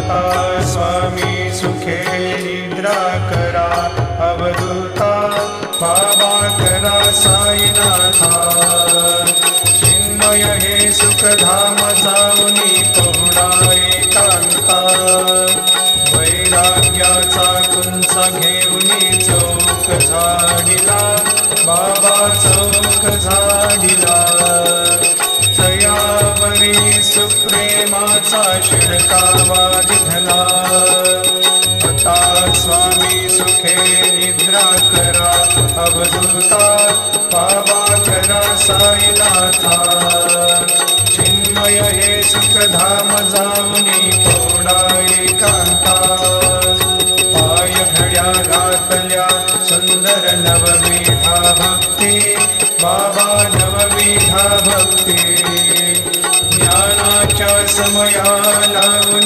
आता स्वामी सुखे निद्रा करा अवधूता बाबा करा साईनाथा चिन्मय हे सुखधाम जाऊनी पहुडा एकांता वैराग्याचा कुंचा घेऊनी चौक झाडिला बाबा चौक झाडिला तयावरी सुप्रेमाचा शिडकावा दिधला आता स्वामी सुखे निद्रा करा अवधूता बाबा करा साईनाथा चिन्मय हे सुखधाम जाऊनी पहुडा एकांता पाय घड्या घातल्या सुंदर नवविधा भक्ती बाबा नवविधा भक्ती ज्ञानाच्या समया लावून